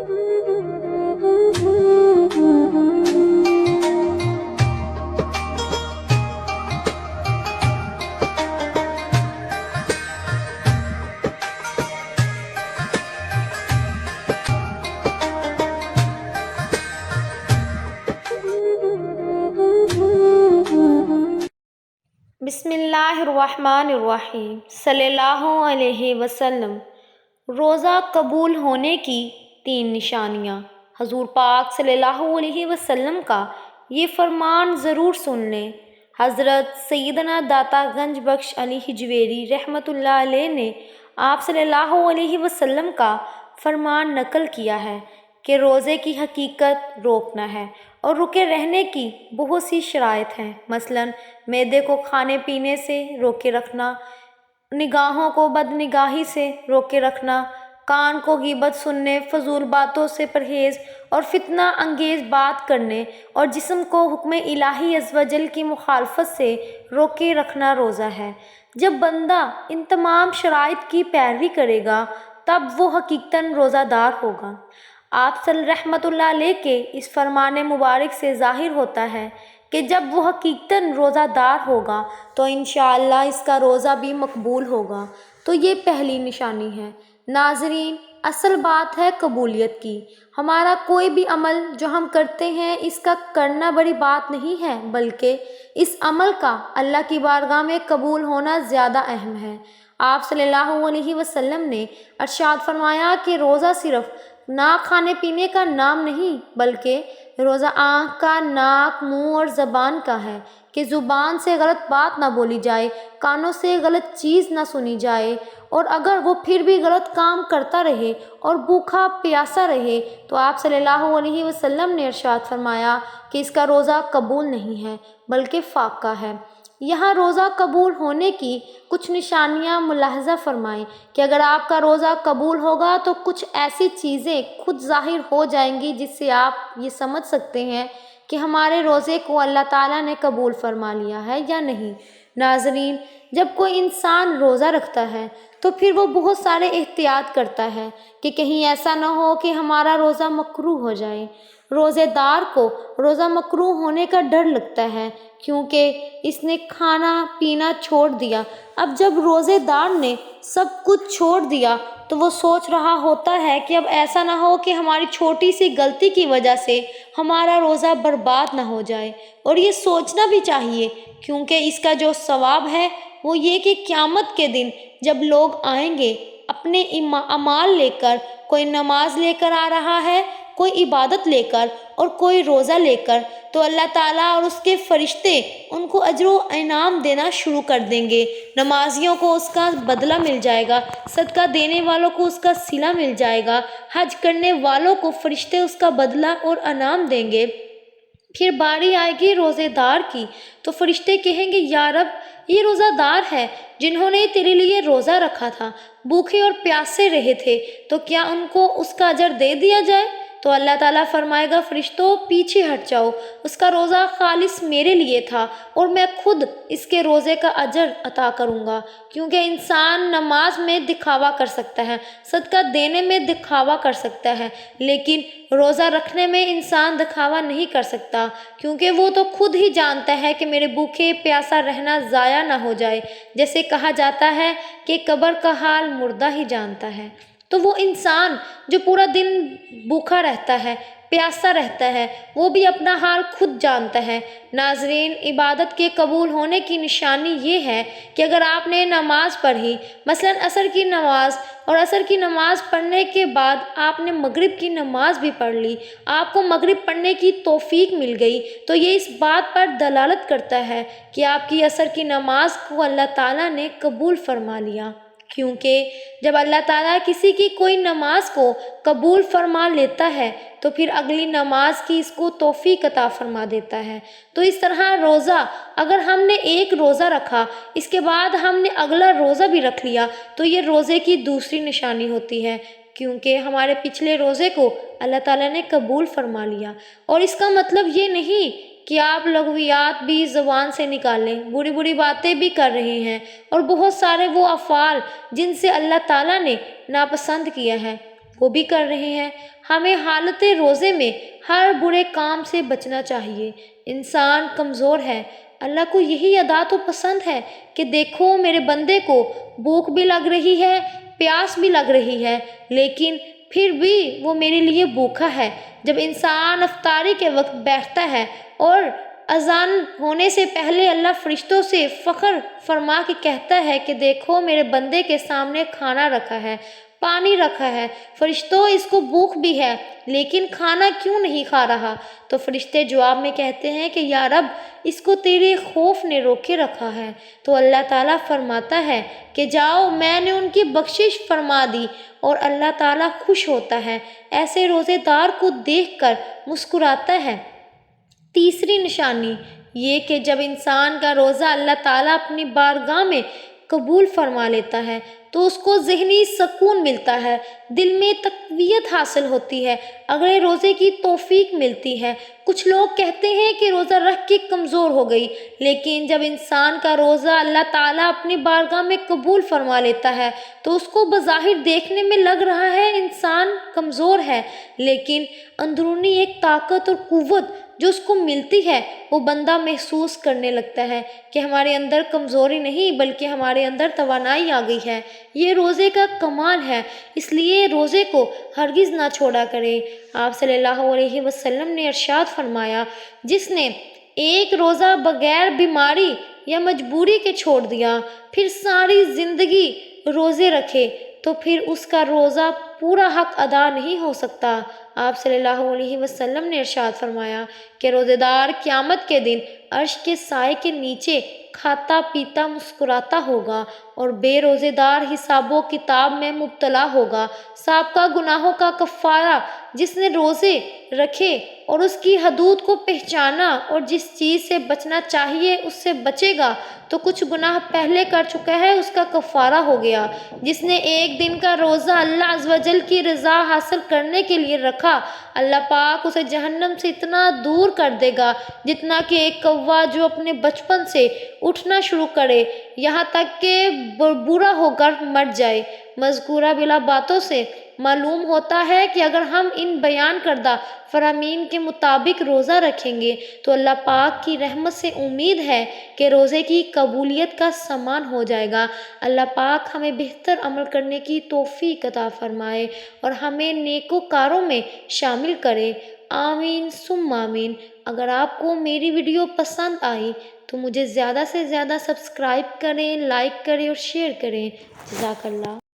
بسم اللہ الرحمن الرحیم صلی اللہ علیہ وسلم۔ روزہ قبول ہونے کی 3 نشانیاں۔ حضور پاک صلی اللہ علیہ وسلم کا یہ فرمان ضرور سن لیں۔ حضرت سیدنا داتا گنج بخش علی حجویری رحمۃ اللہ علیہ نے آپ صلی اللہ علیہ وسلم کا فرمان نقل کیا ہے کہ روزے کی حقیقت روکنا ہے، اور رکے رہنے کی بہت سی شرائط ہیں، مثلاً معدے کو کھانے پینے سے روکے رکھنا، نگاہوں کو بد نگاہی سے روکے رکھنا، کان کو غیبت سننے، فضول باتوں سے پرہیز اور فتنہ انگیز بات کرنے، اور جسم کو حکم الہی عز و جل کی مخالفت سے روکے رکھنا روزہ ہے۔ جب بندہ ان تمام شرائط کی پیروی کرے گا تب وہ حقیقتاً روزہ دار ہوگا۔ آپ صلی رحمۃ اللہ علیہ کے اس فرمان مبارک سے ظاہر ہوتا ہے کہ جب وہ حقیقتاً روزہ دار ہوگا تو انشاءاللہ اس کا روزہ بھی مقبول ہوگا۔ تو یہ پہلی نشانی ہے۔ ناظرین، اصل بات ہے قبولیت کی۔ ہمارا کوئی بھی عمل جو ہم کرتے ہیں اس کا کرنا بڑی بات نہیں ہے، بلکہ اس عمل کا اللہ کی بارگاہ میں قبول ہونا زیادہ اہم ہے۔ آپ صلی اللہ علیہ وسلم نے ارشاد فرمایا کہ روزہ صرف نہ کھانے پینے کا نام نہیں، بلکہ روزہ آنکھ کا، ناک، منہ اور زبان کا ہے کہ زبان سے غلط بات نہ بولی جائے، کانوں سے غلط چیز نہ سنی جائے، اور اگر وہ پھر بھی غلط کام کرتا رہے اور بھوکا پیاسا رہے تو آپ صلی اللہ علیہ وسلم نے ارشاد فرمایا کہ اس کا روزہ قبول نہیں ہے بلکہ فاقہ ہے۔ یہاں روزہ قبول ہونے کی کچھ نشانیاں ملاحظہ فرمائیں کہ اگر آپ کا روزہ قبول ہوگا تو کچھ ایسی چیزیں خود ظاہر ہو جائیں گی جس سے آپ یہ سمجھ سکتے ہیں کہ ہمارے روزے کو اللہ تعالیٰ نے قبول فرما لیا ہے یا نہیں۔ ناظرین، جب کوئی انسان روزہ رکھتا ہے تو پھر وہ بہت سارے احتیاط کرتا ہے کہ کہیں ایسا نہ ہو کہ ہمارا روزہ مکروہ ہو جائے۔ روزے دار کو روزہ مکروہ ہونے کا ڈر لگتا ہے کیونکہ اس نے کھانا پینا چھوڑ دیا۔ اب جب روزے دار نے سب کچھ چھوڑ دیا تو وہ سوچ رہا ہوتا ہے کہ اب ایسا نہ ہو کہ ہماری چھوٹی سی غلطی کی وجہ سے ہمارا روزہ برباد نہ ہو جائے، اور یہ سوچنا بھی چاہیے کیونکہ اس کا جو ثواب ہے وہ یہ کہ قیامت کے دن جب لوگ آئیں گے اپنے اعمال لے کر، کوئی نماز لے کر آ رہا ہے، کوئی عبادت لے کر اور کوئی روزہ لے کر، تو اللہ تعالیٰ اور اس کے فرشتے ان کو اجر و انعام دینا شروع کر دیں گے۔ نمازیوں کو اس کا بدلہ مل جائے گا، صدقہ دینے والوں کو اس کا صلہ مل جائے گا، حج کرنے والوں کو فرشتے اس کا بدلہ اور انعام دیں گے۔ پھر باری آئے گی روزے دار کی تو فرشتے کہیں گے، یا رب، یہ روزہ دار ہے جنہوں نے تیرے لیے روزہ رکھا تھا، بھوکے اور پیاسے رہے تھے، تو کیا ان کو اس کا اجر دے دیا جائے؟ تو اللہ تعالیٰ فرمائے گا، فرشتوں پیچھے ہٹ جاؤ، اس کا روزہ خالص میرے لیے تھا اور میں خود اس کے روزے کا اجر عطا کروں گا۔ کیونکہ انسان نماز میں دکھاوا کر سکتا ہے، صدقہ دینے میں دکھاوا کر سکتا ہے، لیکن روزہ رکھنے میں انسان دکھاوا نہیں کر سکتا، کیونکہ وہ تو خود ہی جانتا ہے کہ میرے بھوکے پیاسا رہنا ضائع نہ ہو جائے۔ جیسے کہا جاتا ہے کہ قبر کا حال مردہ ہی جانتا ہے، تو وہ انسان جو پورا دن بھوکا رہتا ہے، پیاسا رہتا ہے، وہ بھی اپنا حال خود جانتا ہے۔ ناظرین، عبادت کے قبول ہونے کی نشانی یہ ہے کہ اگر آپ نے نماز پڑھی، مثلاً عصر کی نماز، اور عصر کی نماز پڑھنے کے بعد آپ نے مغرب کی نماز بھی پڑھ لی، آپ کو مغرب پڑھنے کی توفیق مل گئی، تو یہ اس بات پر دلالت کرتا ہے کہ آپ کی عصر کی نماز کو اللہ تعالیٰ نے قبول فرما لیا۔ کیونکہ جب اللہ تعالیٰ کسی کی کوئی نماز کو قبول فرما لیتا ہے تو پھر اگلی نماز کی اس کو توفیق عطا فرما دیتا ہے۔ تو اس طرح روزہ، اگر ہم نے ایک روزہ رکھا، اس کے بعد ہم نے اگلا روزہ بھی رکھ لیا، تو یہ روزے کی دوسری نشانی ہوتی ہے، کیونکہ ہمارے پچھلے روزے کو اللہ تعالیٰ نے قبول فرما لیا۔ اور اس کا مطلب یہ نہیں کہ آپ لغویات بھی زبان سے نکالیں، بری بری باتیں بھی کر رہے ہیں، اور بہت سارے وہ افعال جن سے اللہ تعالیٰ نے ناپسند کیا ہے وہ بھی کر رہے ہیں۔ ہمیں حالت روزے میں ہر برے کام سے بچنا چاہیے۔ انسان کمزور ہے، اللہ کو یہی ادا تو پسند ہے کہ دیکھو میرے بندے کو بھوک بھی لگ رہی ہے، پیاس بھی لگ رہی ہے، لیکن پھر بھی وہ میرے لیے بھوکا ہے۔ جب انسان افطاری کے وقت بیٹھتا ہے اور اذان ہونے سے پہلے اللہ فرشتوں سے فخر فرما کے کہتا ہے کہ دیکھو میرے بندے کے سامنے کھانا رکھا ہے، پانی رکھا ہے، فرشتوں اس کو بھوک بھی ہے لیکن کھانا کیوں نہیں کھا رہا؟ تو فرشتے جواب میں کہتے ہیں کہ یا رب اس کو تیرے خوف نے روکے رکھا ہے۔ تو اللہ تعالیٰ فرماتا ہے کہ جاؤ میں نے ان کی بخشش فرما دی، اور اللہ تعالیٰ خوش ہوتا ہے، ایسے روزے دار کو دیکھ کر مسکراتا ہے۔ تیسری نشانی یہ کہ جب انسان کا روزہ اللہ تعالیٰ اپنی بارگاہ میں قبول فرما لیتا ہے تو اس کو ذہنی سکون ملتا ہے، دل میں تقویت حاصل ہوتی ہے، اگلے روزے کی توفیق ملتی ہے۔ کچھ لوگ کہتے ہیں کہ روزہ رکھ کے کمزور ہو گئی، لیکن جب انسان کا روزہ اللہ تعالیٰ اپنی بارگاہ میں قبول فرما لیتا ہے تو اس کو بظاہر دیکھنے میں لگ رہا ہے انسان کمزور ہے، لیکن اندرونی ایک طاقت اور قوت جو اس کو ملتی ہے وہ بندہ محسوس کرنے لگتا ہے کہ ہمارے اندر کمزوری نہیں بلکہ ہمارے اندر توانائی آ گئی ہے۔ یہ روزے کا کمال ہے، اس لیے روزے کو ہرگز نہ چھوڑا کرے۔ آپ صلی اللہ علیہ وسلم نے ارشاد فرمایا، جس نے ایک روزہ بغیر بیماری یا مجبوری کے چھوڑ دیا پھر ساری زندگی روزے رکھے تو پھر اس کا روزہ پورا حق ادا نہیں ہو سکتا۔ آپ صلی اللہ علیہ وسلم نے ارشاد فرمایا کہ روزے دار قیامت کے دن عرش کے سائے کے نیچے کھاتا پیتا مسکراتا ہوگا، اور بے روزے دار حساب و کتاب میں مبتلا ہوگا۔ سابقہ گناہوں کا کفارہ جس نے روزے رکھے اور اس کی حدود کو پہچانا اور جس چیز سے بچنا چاہیے اس سے بچے گا تو کچھ گناہ پہلے کر چکا ہے، اس کا کفارہ ہو گیا۔ جس نے ایک دن کا روزہ اللہ عز و جل کی رضا حاصل کرنے کے لیے رکھا، اللہ پاک اسے جہنم سے اتنا دور کر دے گا جتنا کہ ایک کوا جو اپنے بچپن سے اٹھنا شروع کرے یہاں تک کہ برا ہو کر مر جائے۔ مذکورہ بلا باتوں سے معلوم ہوتا ہے کہ اگر ہم ان بیان کردہ فرامین کے مطابق روزہ رکھیں گے تو اللہ پاک کی رحمت سے امید ہے کہ روزے کی قبولیت کا سامان ہو جائے گا۔ اللہ پاک ہمیں بہتر عمل کرنے کی توفیق عطا فرمائے اور ہمیں نیکوکاروں میں شامل کرے۔ آمین ثم آمین۔ اگر آپ کو میری ویڈیو پسند آئی تو مجھے زیادہ سے زیادہ سبسکرائب کریں، لائک کریں اور شیئر کریں۔ جزاک اللہ۔